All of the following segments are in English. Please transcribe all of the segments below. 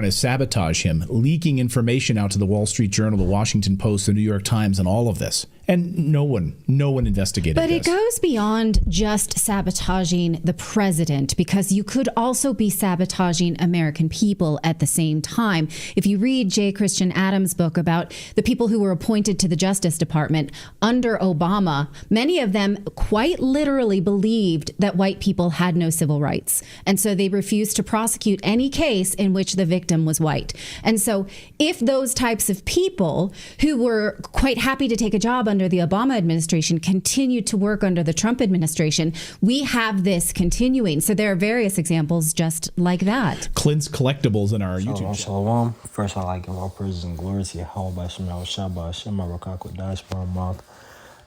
to sabotage him, leaking information out to the Wall Street Journal, the Washington Post, the New York Times, and all of this. And no one investigated But this. it goes beyond just sabotaging the president, because you could also be sabotaging American people at the same time. If you read J. Christian Adams' book about the people who were appointed to the Justice Department under Obama, many of them quite literally believed that white people had no civil rights. And so they refused to prosecute any case in which the victim was white. And so if those types of people who were quite happy to take a job under the Obama administration continued to work under the Trump administration, we have this continuing. So there are various examples just like that. Clint's Collectibles in our YouTube channel. Shalom. First, I like to give all praises and glory to Yahweh Shema Shabbat Shema Rakak with diaspora mouth.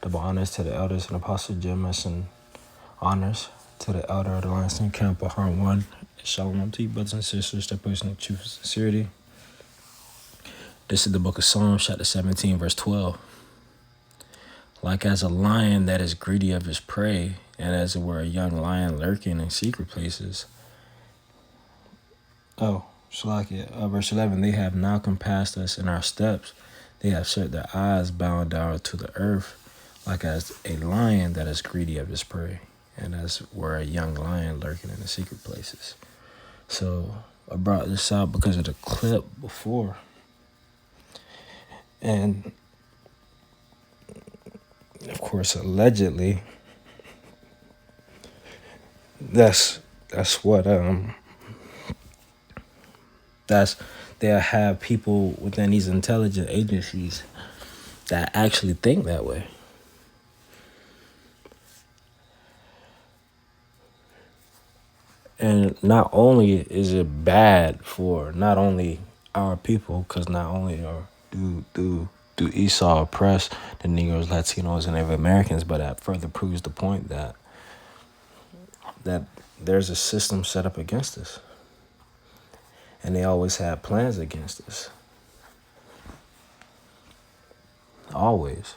Double honors to the elders and Apostle James, and honors to the elder of the Lansing Camp of Heart One. Shalom to you, brothers and sisters, that person of truth and sincerity. This is the book of Psalms, chapter 17, verse 12. Like as a lion that is greedy of his prey, and as it were a young lion lurking in secret places. Verse 11, they have now compassed us in our steps. They have set their eyes bound down to the earth, like as a lion that is greedy of his prey, and as were a young lion lurking in the secret places. So I brought this out because of the clip before. And of course, allegedly, that's what they'll have people within these intelligent agencies that actually think that way. And not only is it bad for not only our people, because not only do Esau oppress the Negroes, Latinos, and Native Americans, but that further proves the point that there's a system set up against us. And they always have plans against us. Always.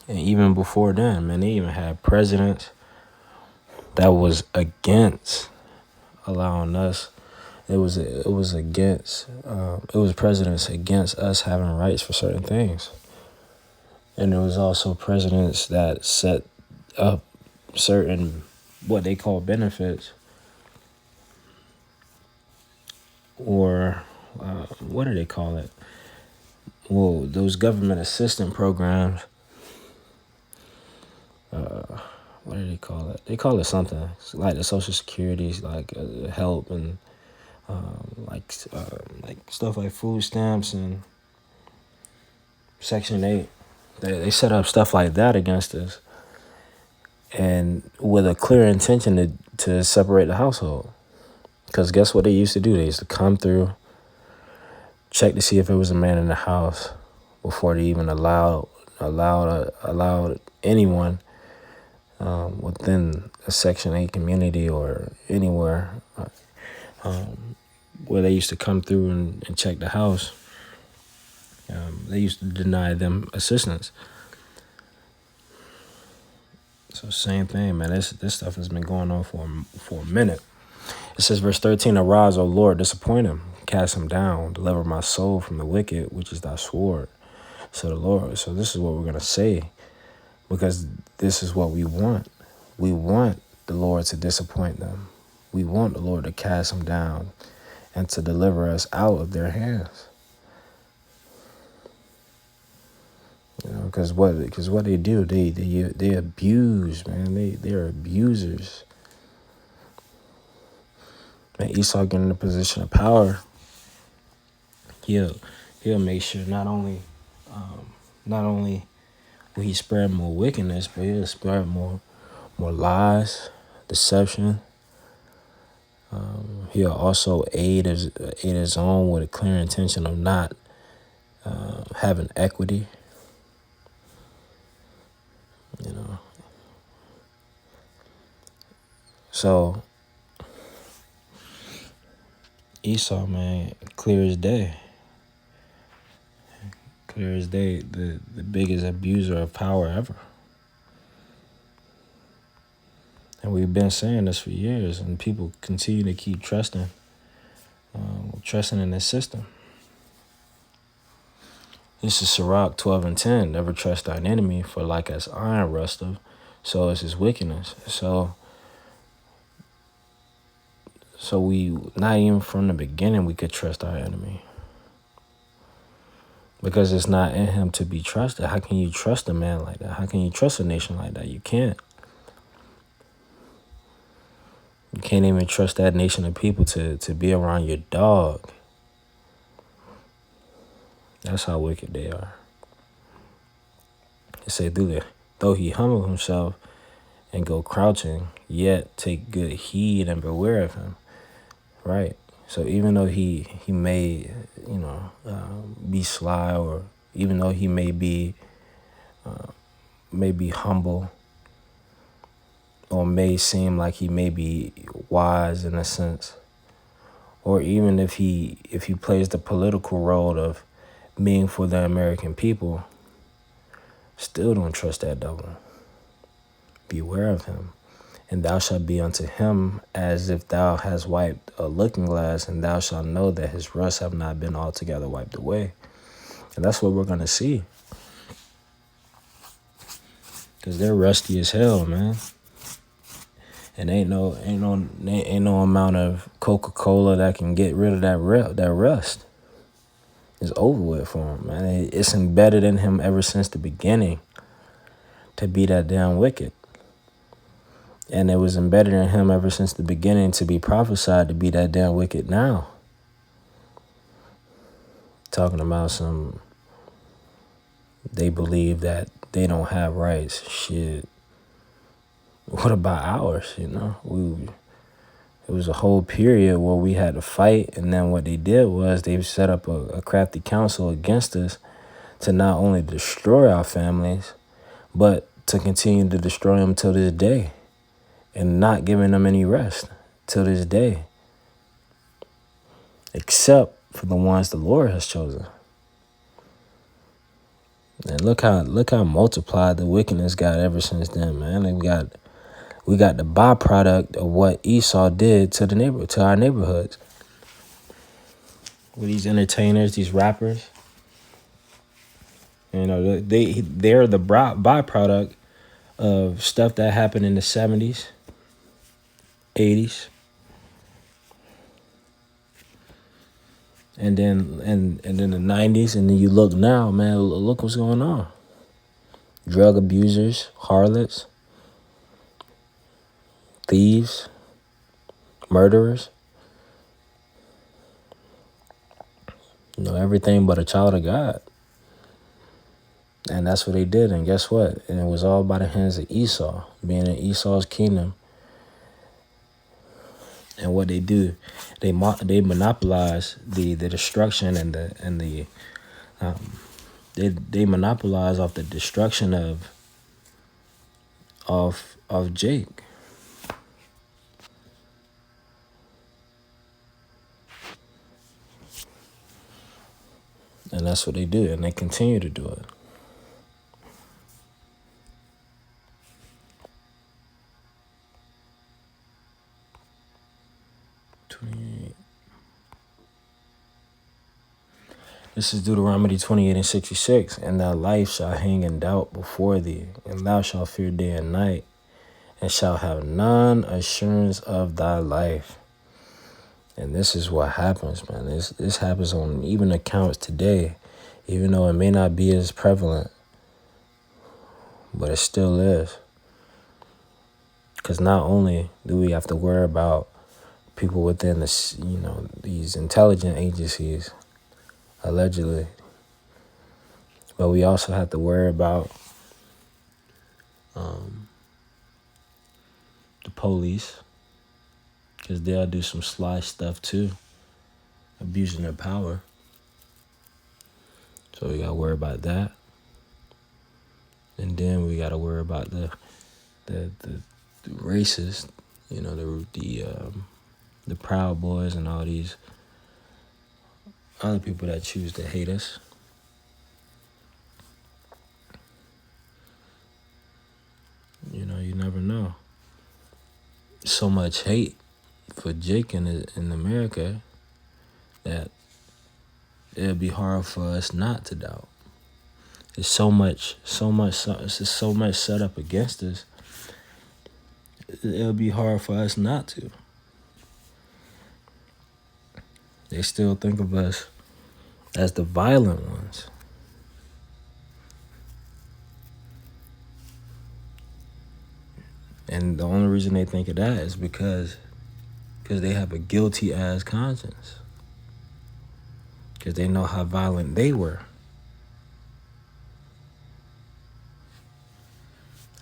And even before then, man, they even had presidents that was against allowing us. It was presidents against us having rights for certain things. And there was also presidents that set up certain, what they call benefits, or what do they call it? Well, those government assistance programs. What do they call it? They call it something like the Social Security, like help, and like stuff like food stamps and Section 8. They set up stuff like that against us, and with a clear intention to separate the household. Because guess what they used to do? They used to come through, check to see if there was a man in the house before they even allowed anyone within a Section 8 community or anywhere where they used to come through and check the house. They used to deny them assistance. So same thing, man. This stuff has been going on for a minute. It says, verse 13, arise, O Lord, disappoint him, cast him down, deliver my soul from the wicked, which is thy sword. So this is what we're going to say, because this is what we want. We want the Lord to disappoint them. We want the Lord to cast them down and to deliver us out of their hands. You know, because what they do, they abuse, man. They're abusers. Man, Esau getting in a position of power, he'll make sure not only will he spread more wickedness, but he'll spread more lies, deception. He'll also aid his own with a clear intention of not having equity. You know, so Esau, man, clear as day. Clear as day, the biggest abuser of power ever. And we've been saying this for years, and people continue to keep trusting trusting in this system. This is Sirach 12:10. Never trust thine enemy, for like as iron rusteth, so is his wickedness. So we, not even from the beginning, we could trust our enemy. Because it's not in him to be trusted. How can you trust a man like that? How can you trust a nation like that? You can't. You can't even trust that nation of people to be around your dog. That's how wicked they are. It say, though he humble himself and go crouching, yet take good heed and beware of him. Right. So even though he may, be sly, or even though he may be humble, or may seem like he may be wise in a sense, or even if he plays the political role of being for the American people, still don't trust that devil. Beware of him. And thou shalt be unto him as if thou hast wiped a looking glass, and thou shalt know that his rust have not been altogether wiped away. And that's what we're going to see. Because they're rusty as hell, man. And ain't no amount of Coca-Cola that can get rid of that rust. It's over with for him, man. It's embedded in him ever since the beginning to be that damn wicked. And it was embedded in him ever since the beginning to be prophesied to be that damn wicked now. Talking about they believe that they don't have rights. Shit. What about ours, It was a whole period where we had to fight, and then what they did was they set up a crafty council against us to not only destroy our families, but to continue to destroy them till this day. And not giving them any rest till this day. Except for the ones the Lord has chosen. And look how multiplied the wickedness got ever since then, man. We got the byproduct of what Esau did to our neighborhoods. With these entertainers, these rappers. They're the byproduct of stuff that happened in the 70s. 80s, and then the 90s, and then you look now, man. Look what's going on. Drug abusers, harlots, thieves, murderers. Everything but a child of God. And that's what they did. And guess what? And it was all by the hands of Esau, being in Esau's kingdom. And what they do, they monopolize the destruction they monopolize off the destruction of Jake. And that's what they do, and they continue to do it. This is Deuteronomy 28:66. And thy life shall hang in doubt before thee, and thou shalt fear day and night, and shalt have none assurance of thy life. And this is what happens, man. This happens on even accounts today, even though it may not be as prevalent, but it still is. Because not only do we have to worry about people within these intelligent agencies, allegedly, but we also have to worry about the police, because they'll do some sly stuff too, abusing their power. So we gotta worry about that, and then we gotta worry about the racists, the Proud Boys and all these other people that choose to hate us. You never know. So much hate for Jake in America. that it'll be hard for us not to doubt. There's so much set up against us. It'll be hard for us not to. They still think of us as the violent ones. And the only reason they think of that is because they have a guilty ass conscience. Because they know how violent they were.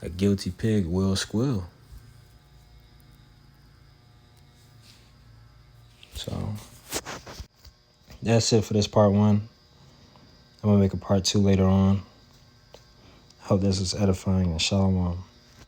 A guilty pig will squeal. So that's it for this part 1. I'm going to make a part 2 later on. Hope this is edifying, and shalom.